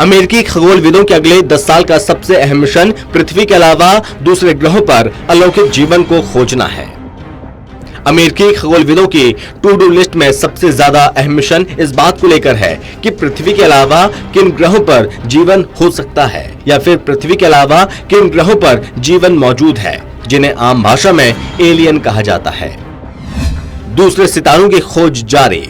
अमेरिकी खगोलविदों के अगले 10 साल का सबसे अहम मिशन पृथ्वी के अलावा दूसरे ग्रहों पर अलौकिक जीवन को खोजना है। अमेरिकी खगोलविदों की टू डू लिस्ट में सबसे ज्यादा अहम मिशन इस बात को लेकर है कि पृथ्वी के अलावा किन ग्रहों पर जीवन हो सकता है या फिर पृथ्वी के अलावा किन ग्रहों पर जीवन मौजूद है, जिन्हें आम भाषा में एलियन कहा जाता है। दूसरे सितारों की खोज जारी।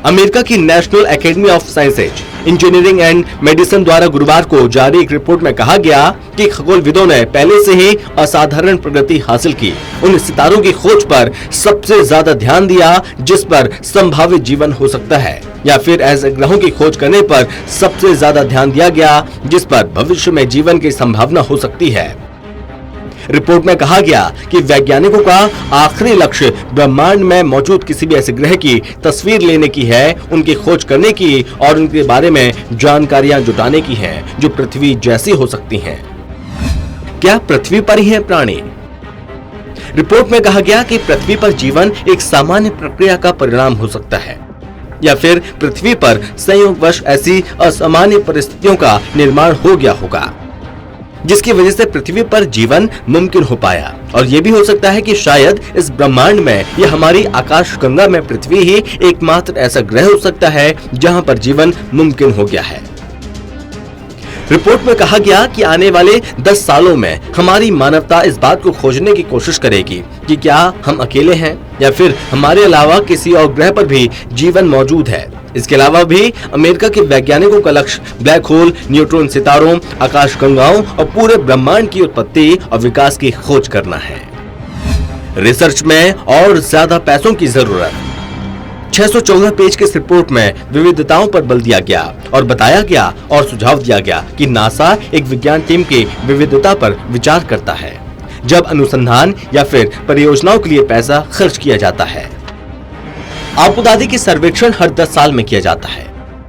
अमेरिका की national academy of sciences, engineering and medicine द्वारा गुरुवार को जारी एक रिपोर्ट में कहा गया कि खगोलविदों ने पहले से ही असाधारण प्रगति हासिल की। उन सितारों की खोज पर सबसे ज्यादा ध्यान दिया जिस पर संभावित जीवन हो सकता है, या फिर ऐसे ग्रहों की खोज करने पर सबसे ज्यादा ध्यान दिया गया जिस पर भविष्य में जीवन की संभावना हो सकती है। रिपोर्ट में कहा गया कि वैज्ञानिकों का आखिरी लक्ष्य ब्रह्मांड में मौजूद किसी भी ऐसे ग्रह की तस्वीर लेने की है, उनकी खोज करने की और उनके बारे में जानकारियां जुटाने की है जो पृथ्वी जैसी हो सकती हैं। क्या पृथ्वी पर ही है प्राणी? रिपोर्ट में कहा गया कि पृथ्वी पर जीवन एक सामान्य प्रक्रिया का परिणाम हो सकता है या फिर पृथ्वी पर संयोगवश ऐसी असामान्य परिस्थितियों का निर्माण हो गया होगा जिसकी वजह से पृथ्वी पर जीवन मुमकिन हो पाया। और यह भी हो सकता है कि शायद इस ब्रह्मांड में या हमारी आकाशगंगा में पृथ्वी ही एकमात्र ऐसा ग्रह हो सकता है जहां पर जीवन मुमकिन हो गया है। रिपोर्ट में कहा गया कि आने वाले 10 सालों में हमारी मानवता इस बात को खोजने की कोशिश करेगी कि क्या हम अकेले हैं या फिर हमारे अलावा किसी और ग्रह पर भी जीवन मौजूद है। इसके अलावा भी अमेरिका के वैज्ञानिकों का लक्ष्य ब्लैक होल, न्यूट्रॉन सितारों, आकाशगंगाओं और पूरे ब्रह्मांड की उत्पत्ति और विकास की खोज करना है। रिसर्च में और ज्यादा पैसों की जरूरत। 614 पेज के इस रिपोर्ट में विविधताओं पर बल दिया गया और बताया गया और सुझाव दिया गया कि नासा एक विज्ञान टीम की विविधता पर विचार करता है जब अनुसंधान या फिर परियोजनाओं के लिए पैसा खर्च किया जाता है। आपको बता दें कि सर्वेक्षण हर 10 साल में किया जाता है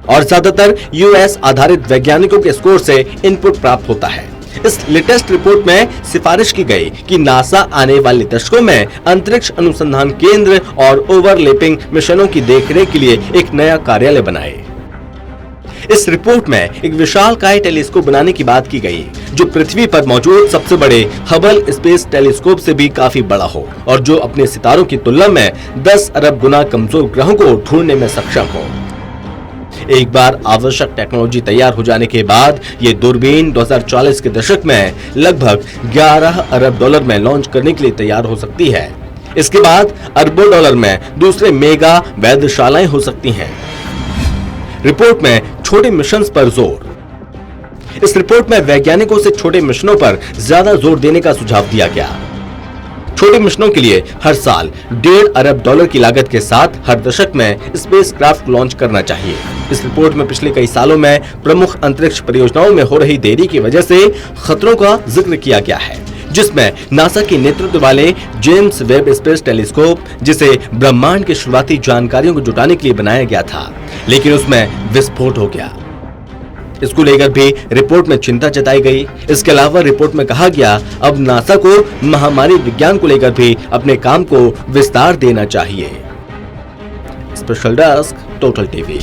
और ज्यादातर यूएस आधारित वैज्ञानिकों के स्कोर से इनपुट प्राप्त होता है। इस लेटेस्ट रिपोर्ट में सिफारिश की गई कि नासा आने वाले दशकों में अंतरिक्ष अनुसंधान केंद्र और ओवरलैपिंग मिशनों की देखरेख के लिए एक नया कार्यालय बनाए। इस रिपोर्ट में एक विशालकाय टेलीस्कोप बनाने की बात की गई जो पृथ्वी पर मौजूद सबसे बड़े हबल स्पेस टेलीस्कोप से भी काफी बड़ा हो और जो अपने सितारों की तुलना में 10 अरब गुना कमजोर ग्रहों को ढूंढने में सक्षम हो। एक बार आवश्यक टेक्नोलॉजी तैयार हो जाने के बाद ये दूरबीन 2040 के दशक में लगभग 11 अरब डॉलर में लॉन्च करने के लिए तैयार हो सकती है। इसके बाद अरबों डॉलर में दूसरे मेगा वेधशालाएं हो सकती हैं। रिपोर्ट में छोटे मिशंस पर जोर। इस रिपोर्ट में वैज्ञानिकों से छोटे मिशनों पर ज्यादा जोर देने का सुझाव दिया गया। छोटे मिशनों के लिए हर साल 1.5 अरब डॉलर की लागत के साथ हर दशक में स्पेसक्राफ्ट लॉन्च करना चाहिए। इस रिपोर्ट में पिछले कई सालों में प्रमुख अंतरिक्ष परियोजनाओं में हो रही देरी की वजह से खतरों का जिक्र किया गया है, जिसमें नासा के नेतृत्व वाले जेम्स वेब स्पेस टेलीस्कोप, जिसे ब्रह्मांड की शुरुआती जानकारियों को जुटाने के लिए बनाया गया था, लेकिन उसमें विस्फोट हो गया। इसको लेकर भी रिपोर्ट में चिंता जताई गई। इसके अलावा रिपोर्ट में कहा गया अब नासा को महामारी विज्ञान को लेकर भी अपने काम को विस्तार देना चाहिए। Special desk, total TV.